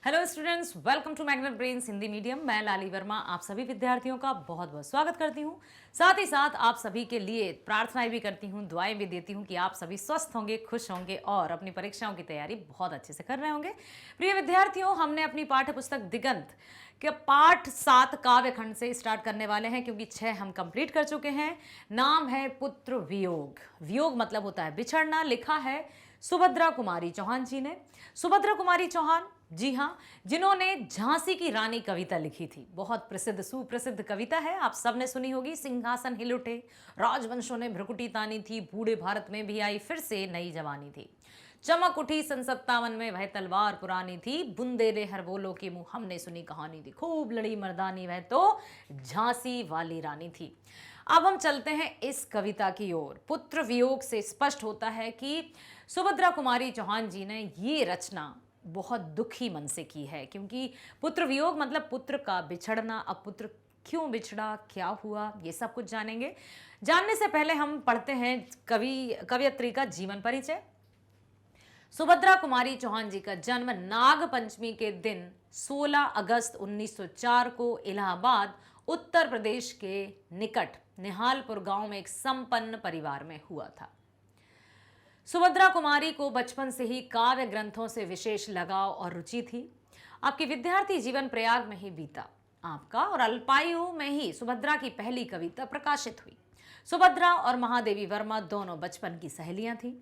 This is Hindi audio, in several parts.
Hello students, welcome to magnet brains Hindi medium. मैं लाली वर्मा आप सभी विद्यार्थियों का बहुत बहुत स्वागत करती हूँ। साथ ही साथ आप सभी के लिए प्रार्थनाएं भी करती हूँ, दुआएं भी देती हूँ कि आप सभी स्वस्थ होंगे, खुश होंगे और अपनी परीक्षाओं की तैयारी बहुत अच्छे से कर रहे होंगे। प्रिय विद्यार्थियों, हमने अपनी पाठ्य पुस्तक दिगंत के पाठ 7 काव्य खंड से स्टार्ट करने वाले हैं, क्योंकि 6 हम कंप्लीट कर चुके हैं। नाम है पुत्र वियोग। वियोग मतलब होता है बिछड़ना। लिखा है सुभद्रा कुमारी चौहान जी ने। सुभद्रा कुमारी चौहान, जी हाँ, जिन्होंने झांसी की रानी कविता लिखी थी। बहुत प्रसिद्ध सुप्रसिद्ध कविता है, आप सबने सुनी होगी। सिंहासन हिल उठे, राजवंशों ने भ्रुकुटी तानी थी, बूढ़े भारत में भी आई फिर से नई जवानी थी। चमक उठी सन 57 में, वह तलवार पुरानी थी, बुंदेले हर बोलो के मुंह हमने सुनी कहानी थी। खूब लड़ी मर्दानी, वह तो झांसी वाली रानी थी। अब हम चलते हैं इस कविता की ओर। पुत्र वियोग से स्पष्ट होता है कि सुभद्रा कुमारी चौहान जी ने ये रचना बहुत दुखी मन से की है, क्योंकि पुत्र वियोग मतलब पुत्र का बिछड़ना। अब पुत्र क्यों बिछड़ा, क्या हुआ, ये सब कुछ जानेंगे। जानने से पहले हम पढ़ते हैं कवियत्री का जीवन परिचय। सुभद्रा कुमारी चौहान जी का जन्म नाग पंचमी के दिन 16 अगस्त 1904 को इलाहाबाद उत्तर प्रदेश के निकट निहालपुर गांव में एक संपन्न परिवार में हुआ था। सुभद्रा कुमारी को बचपन से ही काव्य ग्रंथों से विशेष लगाव और रुचि थी। आपकी विद्यार्थी जीवन प्रयाग में ही बीता आपका, और अल्पायु में ही सुभद्रा की पहली कविता प्रकाशित हुई। सुभद्रा और महादेवी वर्मा दोनों बचपन की सहेलियां थी।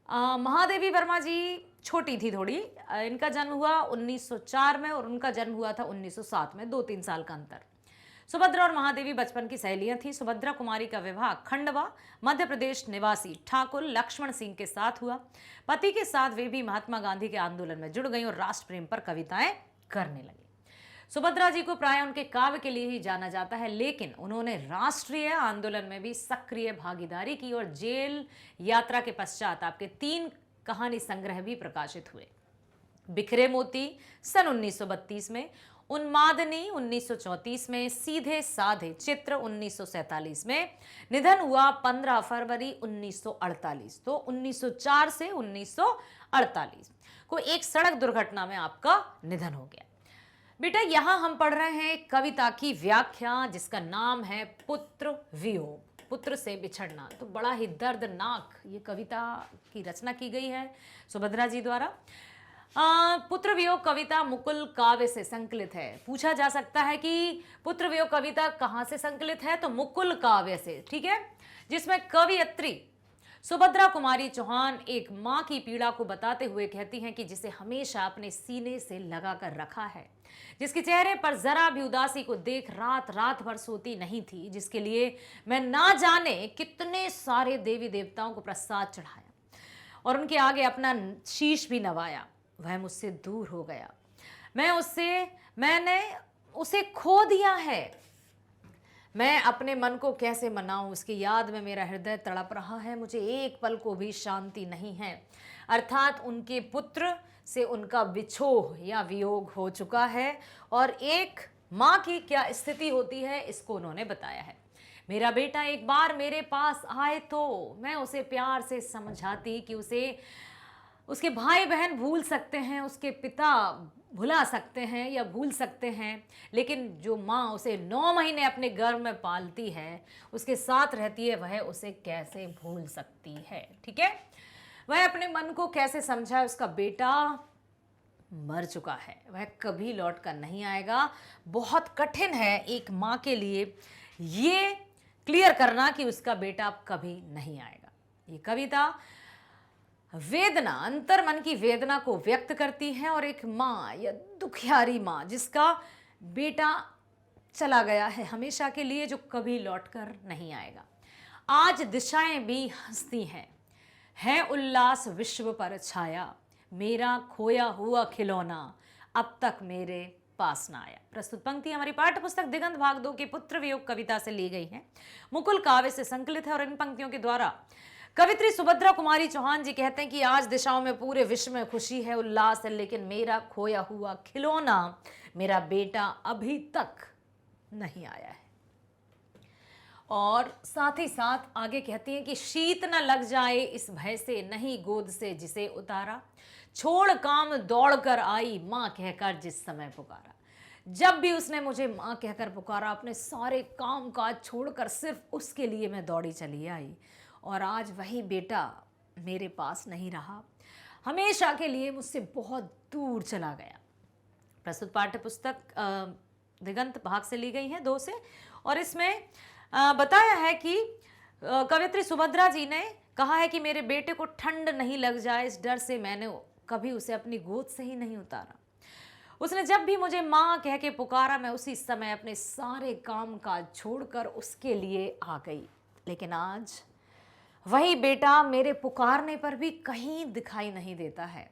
महादेवी वर्मा जी छोटी थी थोड़ी। इनका जन्म हुआ 1904 में और उनका जन्म हुआ था 1907 में, 2-3 साल का अंतर। सुभद्रा और महादेवी बचपन की सहेलियां थी। सुभद्रा कुमारी का विवाह खंडवा मध्य प्रदेश निवासी ठाकुर लक्ष्मण सिंह के साथ हुआ। पति के साथ वे भी महात्मा गांधी के आंदोलन में जुड़ गई और राष्ट्र प्रेम पर कविताएं करने लगी। सुभद्रा जी को प्राय उनके काव्य के लिए ही जाना जाता है, लेकिन उन्होंने राष्ट्रीय आंदोलन में भी सक्रिय भागीदारी की और जेल यात्रा के पश्चात आपके 3 कहानी संग्रह भी प्रकाशित हुए। बिखरे मोती सन 1932 में, उन्मादनी 1934 में, सीधे साधे चित्र 1947 में। निधन हुआ 15 फरवरी 1948। तो 1904 से 1948 को एक सड़क दुर्घटना में आपका निधन हो गया। बेटा, यहां हम पढ़ रहे हैं कविता की व्याख्या, जिसका नाम है पुत्र वियोग, पुत्र से बिछड़ना। तो बड़ा ही दर्दनाक ये कविता की रचना की गई है सुभद्रा जी द्वारा। पुत्र वियोग कविता मुकुल काव्य से संकलित है। पूछा जा सकता है कि पुत्र वियोग कविता कहां से संकलित है, तो मुकुल काव्य से, ठीक है, जिसमें कवियत्री सुभद्रा कुमारी चौहान एक मां की पीड़ा को बताते हुए कहती हैं कि जिसे हमेशा अपने सीने से लगा कर रखा है, जिसके चेहरे पर जरा भी उदासी को देख रात रात भर सोती नहीं थी, जिसके लिए मैं ना जाने कितने सारे देवी देवताओं को प्रसाद चढ़ाया और उनके आगे अपना शीश भी नवाया, वह मुझसे दूर हो गया। मैंने उसे खो दिया है। मैं अपने मन को कैसे मनाऊं, उसकी याद में मेरा हृदय तड़प रहा है, मुझे एक पल को भी शांति नहीं है। अर्थात उनके पुत्र से उनका विछोह या वियोग हो चुका है, और एक माँ की क्या स्थिति होती है इसको उन्होंने बताया है। मेरा बेटा एक बार मेरे पास आए तो मैं उसे प्यार से समझाती कि उसे उसके भाई बहन भूल सकते हैं, उसके पिता भुला सकते हैं या भूल सकते हैं, लेकिन जो माँ उसे 9 महीने अपने गर्भ में पालती है, उसके साथ रहती है, वह उसे कैसे भूल सकती है। ठीक है, वह अपने मन को कैसे समझाए, उसका बेटा मर चुका है, वह कभी लौट कर नहीं आएगा। बहुत कठिन है एक माँ के लिए ये क्लियर करना कि उसका बेटा कभी नहीं आएगा। ये कविता वेदना, अंतर मन की वेदना को व्यक्त करती है, और एक माँ या दुखियारी माँ जिसका बेटा चला गया है हमेशा के लिए, जो कभी लौटकर नहीं आएगा। आज दिशाएं भी हंसती हैं, है उल्लास विश्व पर छाया, मेरा खोया हुआ खिलौना अब तक मेरे पास ना आया। प्रस्तुत पंक्ति हमारी पाठ्य पुस्तक दिगंत भाग 2 की पुत्र वियोग कविता से ली गई है, मुकुल काव्य से संकलित है, और इन पंक्तियों के द्वारा कवित्री सुभद्रा कुमारी चौहान जी कहते हैं कि आज दिशाओं में पूरे विश्व में खुशी है, उल्लास है, लेकिन मेरा खोया हुआ खिलौना, मेरा बेटा अभी तक नहीं आया है। और साथ ही साथ आगे कहती हैं कि शीत न लग जाए इस भय से, नहीं गोद से जिसे उतारा, छोड़ काम दौड़ कर आई, माँ कहकर जिस समय पुकारा। जब भी उसने मुझे माँ कहकर पुकारा, अपने सारे काम काज छोड़कर सिर्फ उसके लिए मैं दौड़ी चली आई। और आज वही बेटा मेरे पास नहीं रहा, हमेशा के लिए मुझसे बहुत दूर चला गया। प्रस्तुत पाठ्य पुस्तक दिगंत भाग से ली गई है 2 से, और इसमें बताया है कि कवयित्री सुभद्रा जी ने कहा है कि मेरे बेटे को ठंड नहीं लग जाए, इस डर से मैंने कभी उसे अपनी गोद से ही नहीं उतारा। उसने जब भी मुझे माँ कह के पुकारा, मैं उसी समय अपने सारे काम काज छोड़कर उसके लिए आ गई। लेकिन आज वही बेटा मेरे पुकारने पर भी कहीं दिखाई नहीं देता है।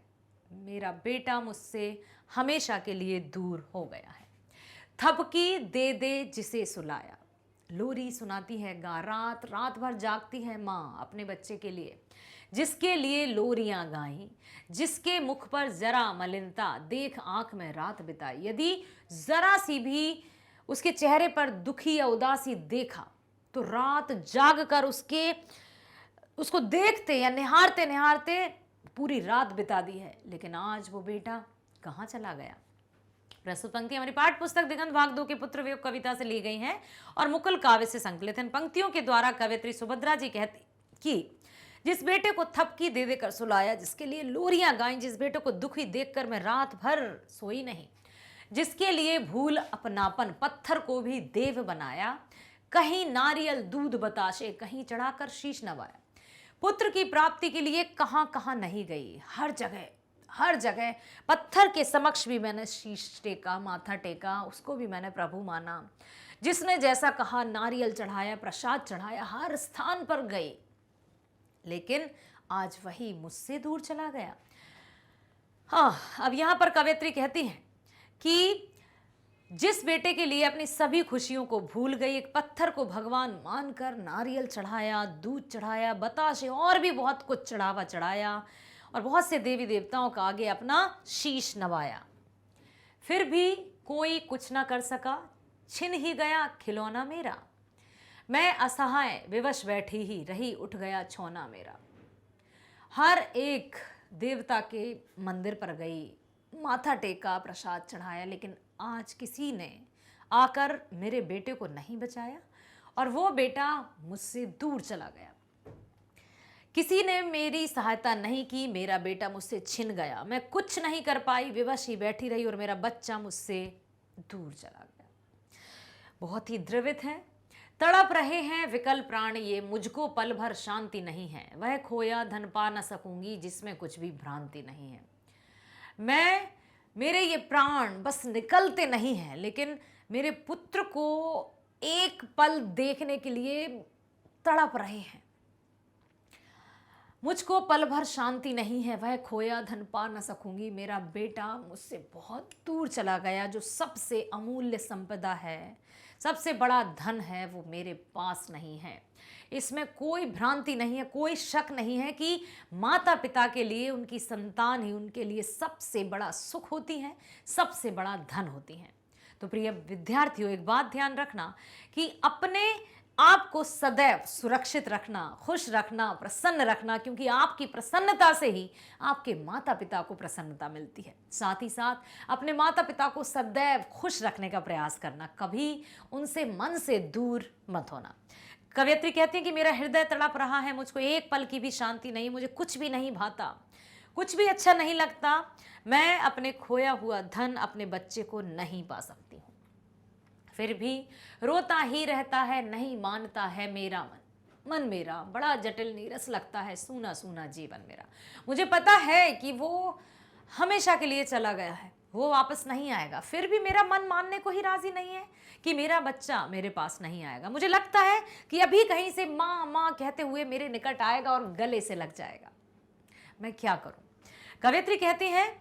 मेरा बेटा मुझसे हमेशा के लिए दूर हो गया है। थपकी दे दे जिसे सुलाया, लोरी सुनाती है गा, रात रात भर जागती है माँ अपने बच्चे के लिए, जिसके लिए लोरियां गाई, जिसके मुख पर जरा मलिनता देख आंख में रात बिताई। यदि जरा सी भी उसके चेहरे पर दुखी या उदासी देखा तो रात जाग कर उसको देखते या निहारते निहारते पूरी रात बिता दी है। लेकिन आज वो बेटा कहाँ चला गया। प्रस्तुत पंक्ति हमारी पाठ पुस्तक दिगंत भाग 2 के पुत्र वियोग कविता से ली गई हैं और मुकुल काव्य से संकलित हैं। पंक्तियों के द्वारा कवयित्री सुभद्रा जी कहती कि जिस बेटे को थपकी दे देकर सुलाया, जिसके लिए लोरियां गाई, जिस बेटे को दुखी देखकर मैं रात भर सोई नहीं, जिसके लिए भूल अपनापन पत्थर को भी देव बनाया, कहीं नारियल दूध बताशे कहीं चढ़ाकर शीश नवाया। पुत्र की प्राप्ति के लिए कहां कहां नहीं गई, हर जगह पत्थर के समक्ष भी मैंने शीश टेका, माथा टेका, उसको भी मैंने प्रभु माना। जिसने जैसा कहा नारियल चढ़ाया, प्रसाद चढ़ाया, हर स्थान पर गई, लेकिन आज वही मुझसे दूर चला गया। हाँ, अब यहां पर कवयित्री कहती है कि जिस बेटे के लिए अपनी सभी खुशियों को भूल गई, एक पत्थर को भगवान मानकर नारियल चढ़ाया, दूध चढ़ाया, बताशे और भी बहुत कुछ चढ़ावा चढ़ाया और बहुत से देवी देवताओं का आगे अपना शीश नवाया, फिर भी कोई कुछ ना कर सका, छिन ही गया खिलौना मेरा। मैं असहाय विवश बैठी ही रही, उठ गया छौना मेरा। हर एक देवता के मंदिर पर गई, माथा टेका, प्रसाद चढ़ाया, लेकिन आज किसी ने आकर मेरे बेटे को नहीं बचाया और वो बेटा मुझसे दूर चला गया। किसी ने मेरी सहायता नहीं की, मेरा बेटा मुझसे छिन गया। मैं कुछ नहीं कर पाई, विवश ही बैठी रही और मेरा बच्चा मुझसे दूर चला गया। बहुत ही द्रवित है, तड़प रहे हैं विकल प्राण ये, मुझको पल भर शांति नहीं है। वह खोया धन पा न सकूंगी जिसमें कुछ भी भ्रांति नहीं है। मेरे ये प्राण बस निकलते नहीं हैं, लेकिन मेरे पुत्र को एक पल देखने के लिए तड़प रहे हैं। मुझको पल भर शांति नहीं है, वह खोया धन पा न सकूंगी। मेरा बेटा मुझसे बहुत दूर चला गया। जो सबसे अमूल्य संपदा है, सबसे बड़ा धन है, वो मेरे पास नहीं है। इसमें कोई भ्रांति नहीं है, कोई शक नहीं है कि माता पिता के लिए उनकी संतान ही उनके लिए सबसे बड़ा सुख होती है, सबसे बड़ा धन होती है। तो प्रिय विद्यार्थियों, एक बात ध्यान रखना कि अपने आपको सदैव सुरक्षित रखना, खुश रखना, प्रसन्न रखना, क्योंकि आपकी प्रसन्नता से ही आपके माता पिता को प्रसन्नता मिलती है। साथ ही साथ अपने माता पिता को सदैव खुश रखने का प्रयास करना, कभी उनसे मन से दूर मत होना। कवयित्री कहती है कि मेरा हृदय तड़प रहा है, मुझको एक पल की भी शांति नहीं, मुझे कुछ भी नहीं भाता, कुछ भी अच्छा नहीं लगता। मैं अपने खोया हुआ धन, अपने बच्चे को नहीं पा सकती हूँ, फिर भी रोता ही रहता है, नहीं मानता है मेरा मन मेरा बड़ा जटिल नीरस लगता है, सूना सूना जीवन मेरा। मुझे पता है कि वो हमेशा के लिए चला गया है, वो वापस नहीं आएगा, फिर भी मेरा मन मानने को ही राजी नहीं है कि मेरा बच्चा मेरे पास नहीं आएगा। मुझे लगता है कि अभी कहीं से माँ माँ कहते हुए मेरे निकट आएगा और गले से लग जाएगा। मैं क्या करूं? कवयित्री कहती हैं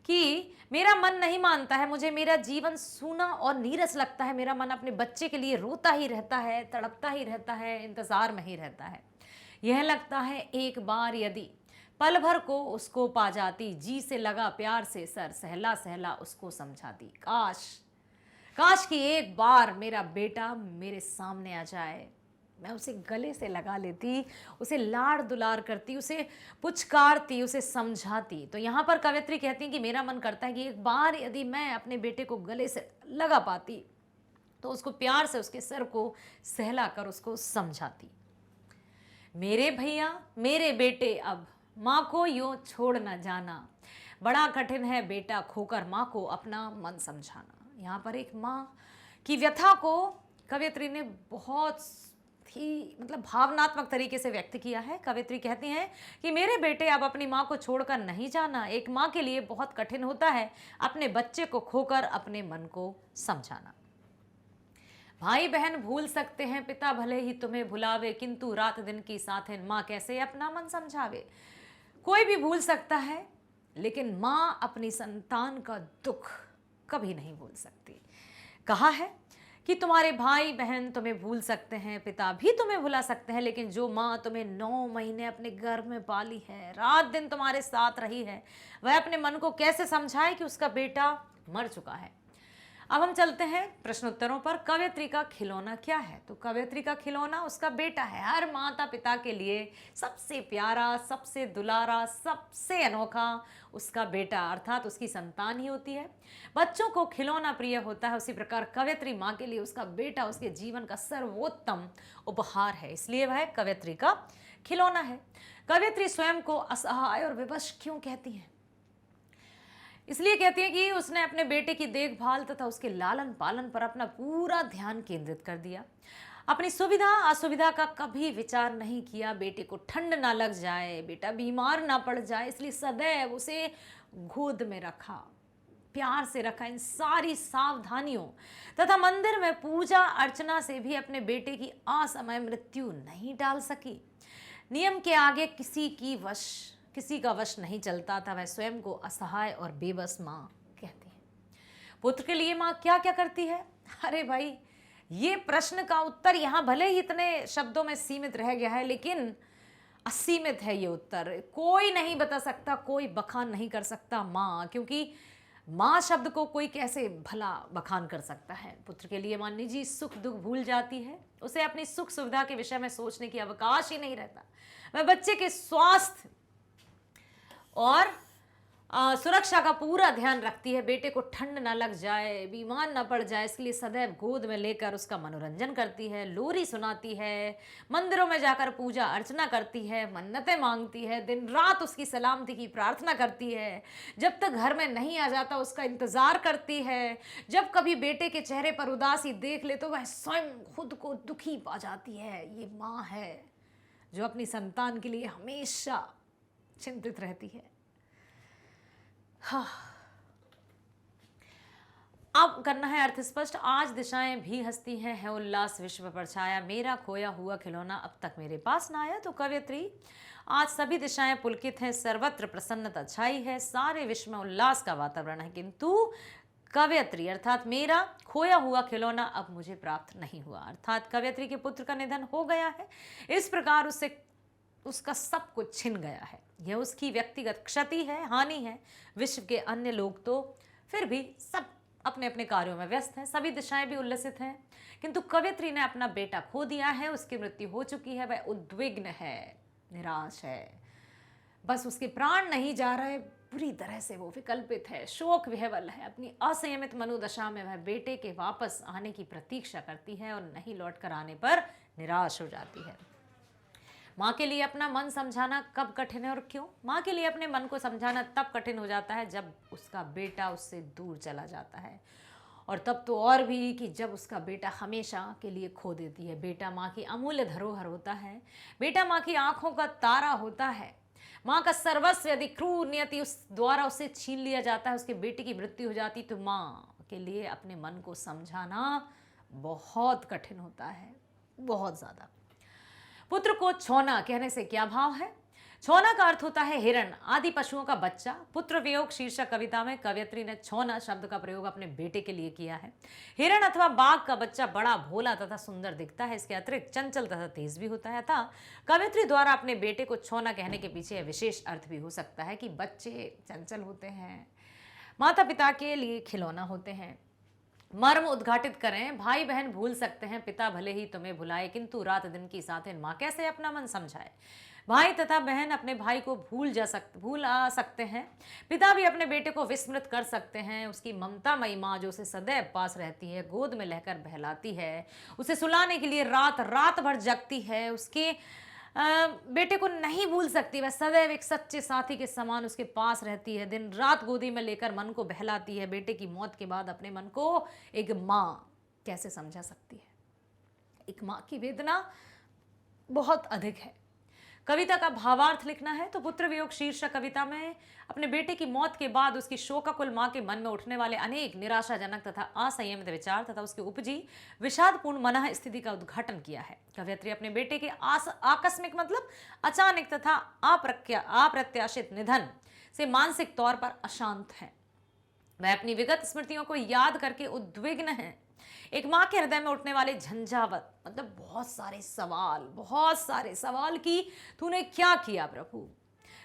कि मेरा मन नहीं मानता है, मुझे मेरा जीवन सूना और नीरस लगता है। मेरा मन अपने बच्चे के लिए रोता ही रहता है, तड़पता ही रहता है, इंतजार में ही रहता है। यह लगता है एक बार यदि पल भर को उसको पा जाती, जी से लगा प्यार से सर सहला सहला उसको समझाती। काश कि एक बार मेरा बेटा मेरे सामने आ जाए, मैं उसे गले से लगा लेती, उसे लाड़ दुलार करती, उसे पुचकारती, उसे समझाती। तो यहाँ पर कवयित्री कहती हैं कि मेरा मन करता है कि एक बार यदि मैं अपने बेटे को गले से लगा पाती तो उसको प्यार से उसके सर को सहला कर उसको समझाती। मेरे भैया, मेरे बेटे, अब माँ को यूं छोड़ न जाना, बड़ा कठिन है बेटा खोकर माँ को अपना मन समझाना। यहाँ पर एक माँ की व्यथा को कवयित्री ने बहुत ही भावनात्मक तरीके से व्यक्त किया है। कवयित्री कहती हैं कि मेरे बेटे, अब अपनी माँ को छोड़कर नहीं जाना। एक माँ के लिए बहुत कठिन होता है अपने बच्चे को खोकर अपने मन को समझाना। भाई बहन भूल सकते हैं, पिता भले ही तुम्हें भुलावे, किंतु रात दिन की साथिन माँ कैसे अपना मन समझावे। कोई भी भूल सकता है, लेकिन माँ अपनी संतान का दुख कभी नहीं भूल सकती। कहा है कि तुम्हारे भाई बहन तुम्हें भूल सकते हैं, पिता भी तुम्हें भुला सकते हैं, लेकिन जो माँ तुम्हें 9 महीने अपने गर्भ में पाली है, रात दिन तुम्हारे साथ रही है, वह अपने मन को कैसे समझाए कि उसका बेटा मर चुका है। अब हम चलते हैं प्रश्नोत्तरों पर। कवयित्री का खिलौना क्या है? तो कवयित्री का खिलौना उसका बेटा है। हर माता पिता के लिए सबसे प्यारा, सबसे दुलारा, सबसे अनोखा उसका बेटा अर्थात उसकी संतान ही होती है। बच्चों को खिलौना प्रिय होता है, उसी प्रकार कवयित्री माँ के लिए उसका बेटा उसके जीवन का सर्वोत्तम उपहार है, इसलिए वह कवयित्री का खिलौना है। कवयित्री स्वयं को असहाय और विवश क्यों कहती हैं? इसलिए कहती है कि उसने अपने बेटे की देखभाल तथा उसके लालन पालन पर अपना पूरा ध्यान केंद्रित कर दिया। अपनी सुविधा असुविधा का कभी विचार नहीं किया। बेटे को ठंड ना लग जाए, बेटा बीमार ना पड़ जाए, इसलिए सदैव उसे गोद में रखा, प्यार से रखा। इन सारी सावधानियों तथा मंदिर में पूजा अर्चना से भी अपने बेटे की असमय मृत्यु नहीं टाल सकी। नियम के आगे किसी का वश नहीं चलता था। वह स्वयं को असहाय और बेबस माँ कहती है। पुत्र के लिए माँ क्या क्या करती है? अरे भाई, ये प्रश्न का उत्तर यहाँ भले ही इतने शब्दों में सीमित रह गया है, लेकिन असीमित है ये उत्तर। कोई नहीं बता सकता, कोई बखान नहीं कर सकता माँ, क्योंकि माँ शब्द को कोई कैसे भला बखान कर सकता है। पुत्र के लिए माँ निजी सुख दुख भूल जाती है, उसे अपनी सुख सुविधा के विषय में सोचने की अवकाश ही नहीं रहता। वह बच्चे के स्वास्थ्य और सुरक्षा का पूरा ध्यान रखती है। बेटे को ठंड ना लग जाए, बीमार ना पड़ जाए, इसके लिए सदैव गोद में लेकर उसका मनोरंजन करती है, लोरी सुनाती है, मंदिरों में जाकर पूजा अर्चना करती है, मन्नतें मांगती है, दिन रात उसकी सलामती की प्रार्थना करती है। जब तक घर में नहीं आ जाता उसका इंतजार करती है। जब कभी बेटे के चेहरे पर उदासी देख ले तो वह स्वयं खुद को दुखी पा जाती है। ये माँ है जो अपनी संतान के लिए हमेशा चिंतित रहती है। हाँ, अब करना है अर्थ स्पष्ट। आज दिशाएं भी हंसती हैं, है उल्लास विश्व पर छाया, मेरा खोया हुआ खिलौना अब तक मेरे पास ना आया। तो कवयित्री, आज सभी दिशाएं पुलकित हैं, सर्वत्र प्रसन्नता छाई है, सारे विश्व में उल्लास का वातावरण है, किंतु कवयित्री अर्थात मेरा खोया हुआ खिलौना अब मुझे प्राप्त नहीं हुआ। अर्थात कवयित्री के पुत्र का निधन हो गया है, इस प्रकार उसका सब कुछ छिन गया है। यह उसकी व्यक्तिगत क्षति है, हानि है। विश्व के अन्य लोग तो फिर भी सब अपने अपने कार्यों में व्यस्त हैं, सभी दिशाएं भी उल्लसित हैं, किंतु कवयित्री ने अपना बेटा खो दिया है, उसकी मृत्यु हो चुकी है। वह उद्विग्न है, निराश है, बस उसके प्राण नहीं जा रहे, पूरी तरह से वो विकल्पित है, शोक विह्वल है। अपनी असंयमित मनोदशा में वह बेटे के वापस आने की प्रतीक्षा करती है और नहीं लौट कर आने पर निराश हो जाती है। माँ के लिए अपना मन समझाना कब कठिन है और क्यों? माँ के लिए अपने मन को समझाना तब कठिन हो जाता है जब उसका बेटा उससे दूर चला जाता है, और तब तो और भी कि जब उसका बेटा हमेशा के लिए खो देती है। बेटा माँ की अमूल्य धरोहर होता है, बेटा माँ की आंखों का तारा होता है, माँ का सर्वस्व। यदि क्रूर नियति उस द्वारा उसे छीन लिया जाता है, उसके बेटे की मृत्यु हो जाती, तो माँ के लिए अपने मन को समझाना बहुत कठिन होता है, बहुत ज़्यादा। पुत्र को छोना कहने से क्या भाव है? छोना का अर्थ होता है हिरण आदि पशुओं का बच्चा। पुत्र वियोग शीर्षक कविता में कवयित्री ने छोना शब्द का प्रयोग अपने बेटे के लिए किया है। हिरण अथवा बाघ का बच्चा बड़ा भोला तथा सुंदर दिखता है, इसके अतिरिक्त चंचल तथा तेज भी होता है। अतः कवयित्री द्वारा अपने बेटे को छोना कहने के पीछे विशेष अर्थ भी हो सकता है कि बच्चे चंचल होते हैं, माता पिता के लिए खिलौना होते हैं, मर्म उद्घाटित करें। भाई बहन भूल सकते हैं, पिता भले ही तुम्हें भुलाए, किंतु रात दिन की साथिन माँ कैसे अपना मन समझाए। भाई तथा बहन अपने भाई को भूल आ सकते हैं, पिता भी अपने बेटे को विस्मृत कर सकते हैं। उसकी ममतामयी माँ जो उसे सदैव पास रहती है, गोद में लेकर बहलाती है, उसे सुलाने के लिए रात रात भर जगती है, उसके बेटे को नहीं भूल सकती। वह सदैव एक सच्चे साथी के समान उसके पास रहती है, दिन रात गोदी में लेकर मन को बहलाती है। बेटे की मौत के बाद अपने मन को एक माँ कैसे समझा सकती है। एक माँ की वेदना बहुत अधिक है। कविता का भावार्थ लिखना है तो पुत्र वियोग शीर्षक कविता में अपने बेटे की मौत के बाद उसकी शोकाकुल मां के मन में उठने वाले अनेक निराशाजनक तथा असंयमित विचार तथा उसकी उपजी विषादपूर्ण मनः स्थिति का उद्घाटन किया है। कवयित्री अपने बेटे के आकस्मिक मतलब अचानक तथा अप्रत्याशित निधन से मानसिक तौर पर अशांत है। वह अपनी विगत स्मृतियों को याद करके उद्विग्न है। एक माँ के हृदय में उठने वाले झंझावत मतलब बहुत सारे सवाल की तूने क्या किया प्रभु।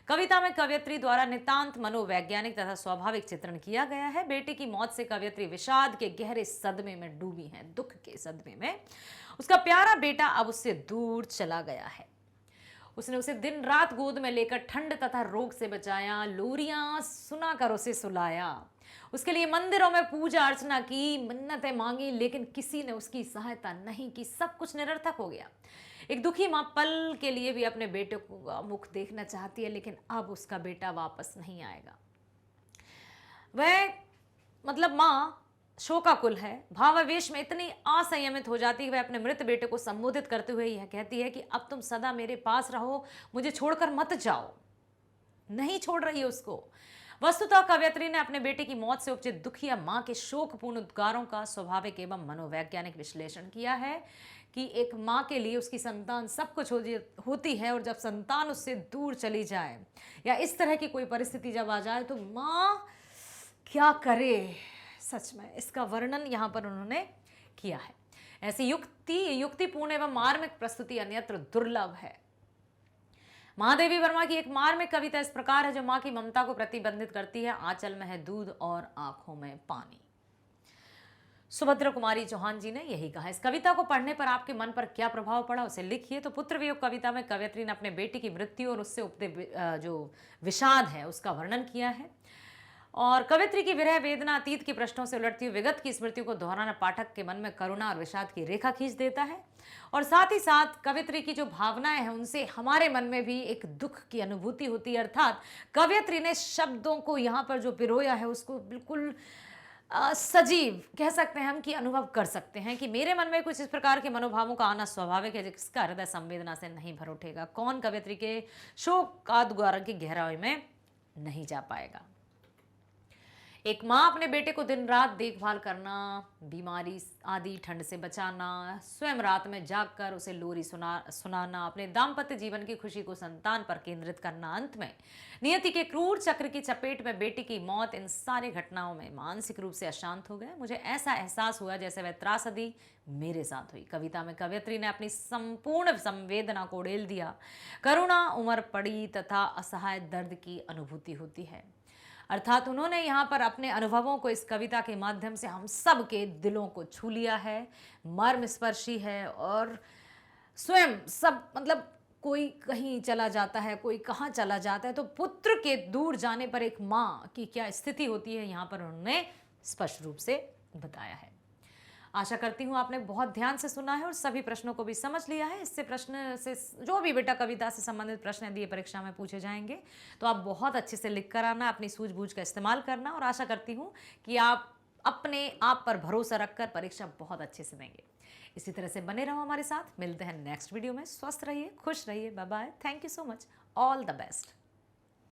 कविता में कवयित्री द्वारा नितांत मनोवैज्ञानिक तथा स्वाभाविक चित्रण किया गया है। बेटे की मौत से कवयित्री विषाद के गहरे सदमे में डूबी है, दुख के सदमे में। उसका प्यारा बेटा अब उससे दूर चला गया है। उसने उसे दिन रात गोद में लेकर ठंड तथा रोग से बचाया, लोरियां सुनाकर उसे सुलाया, उसके लिए मंदिरों में पूजा अर्चना की, मन्नतें मांगी, लेकिन किसी ने उसकी सहायता नहीं की। सब कुछ निरर्थक हो गया। एक दुखी माँ पल के लिए भी अपने बेटे को मुख देखना चाहती है, लेकिन अब उसका बेटा वापस नहीं आएगा। वह मतलब माँ शोकाकुल है, भावावेश में इतनी असंयमित हो जाती है। वह अपने मृत बेटे को संबोधित करते हुए यह कहती है कि अब तुम सदा मेरे पास रहो, मुझे छोड़कर मत जाओ। नहीं छोड़ रही है उसको। वस्तुतः कवयित्री ने अपने बेटे की मौत से उपजित दुखिया मां के शोकपूर्ण उद्गारों का स्वाभाविक एवं मनोवैज्ञानिक विश्लेषण किया है कि एक मां के लिए उसकी संतान सब कुछ होती है, और जब संतान उससे दूर चली जाए या इस तरह की कोई परिस्थिति जब आ जाए तो मां क्या करे। सच में इसका वर्णन यहाँ पर उन्होंने किया है। ऐसी युक्तिपूर्ण एवं मार्मिक प्रस्तुति अन्यत्र दुर्लभ है। महादेवी वर्मा की एक मार्मिक कविता इस प्रकार है जो मां की ममता को प्रतिबंधित करती है। आंचल में है दूध और आंखों में पानी। सुभद्रा कुमारी चौहान जी ने यही कहा। इस कविता को पढ़ने पर आपके मन पर क्या प्रभाव पड़ा उसे लिखिए। तो पुत्र वियोग कविता में कवयित्री ने अपने बेटी की मृत्यु और उससे उपजे जो विषाद है उसका वर्णन किया है, और कवयित्री की विरह वेदना अतीत के प्रश्नों से उलटती हुई विगत की स्मृतियों को दोहराना पाठक के मन में करुणा और विषाद की रेखा खींच देता है, और साथ ही साथ कवयित्री की जो भावनाएं हैं उनसे हमारे मन में भी एक दुख की अनुभूति होती है। अर्थात कवयित्री ने शब्दों को यहाँ पर जो पिरोया है उसको बिल्कुल सजीव कह सकते हैं हम कि अनुभव कर सकते हैं कि मेरे मन में कुछ इस प्रकार के मनोभावों का आना स्वाभाविक है जिसका हृदय संवेदना से नहीं भर उठेगा। कौन कवयित्री के शोकाद्गार की गहराई में नहीं जा पाएगा। एक माँ अपने बेटे को दिन रात देखभाल करना, बीमारी आदि ठंड से बचाना, स्वयं रात में जागकर उसे लोरी सुनाना, अपने दाम्पत्य जीवन की खुशी को संतान पर केंद्रित करना, अंत में नियति के क्रूर चक्र की चपेट में बेटी की मौत, इन सारी घटनाओं में मानसिक रूप से अशांत हो गए। मुझे ऐसा एहसास हुआ जैसे वह त्रासदी मेरे साथ हुई। कविता में कवयित्री ने अपनी संपूर्ण संवेदना को उड़ेल दिया। करुणा उमड़ पड़ी तथा असहाय दर्द की अनुभूति होती है। अर्थात उन्होंने यहाँ पर अपने अनुभवों को इस कविता के माध्यम से हम सब के दिलों को छू लिया है, मर्मस्पर्शी है, और स्वयं सब मतलब कोई कहीं चला जाता है, कोई कहाँ चला जाता है, तो पुत्र के दूर जाने पर एक माँ की क्या स्थिति होती है यहाँ पर उन्होंने स्पष्ट रूप से बताया है। आशा करती हूँ आपने बहुत ध्यान से सुना है और सभी प्रश्नों को भी समझ लिया है। इससे प्रश्न से जो भी बेटा कविता से संबंधित प्रश्न यदि परीक्षा में पूछे जाएंगे तो आप बहुत अच्छे से लिख कर आना, अपनी सूझबूझ का इस्तेमाल करना, और आशा करती हूँ कि आप अपने आप पर भरोसा रखकर परीक्षा बहुत अच्छे से देंगे। इसी तरह से बने रहो हमारे साथ। मिलते हैं नेक्स्ट वीडियो में। स्वस्थ रहिए, खुश रहिए। Bye bye. Thank you so much. All the best.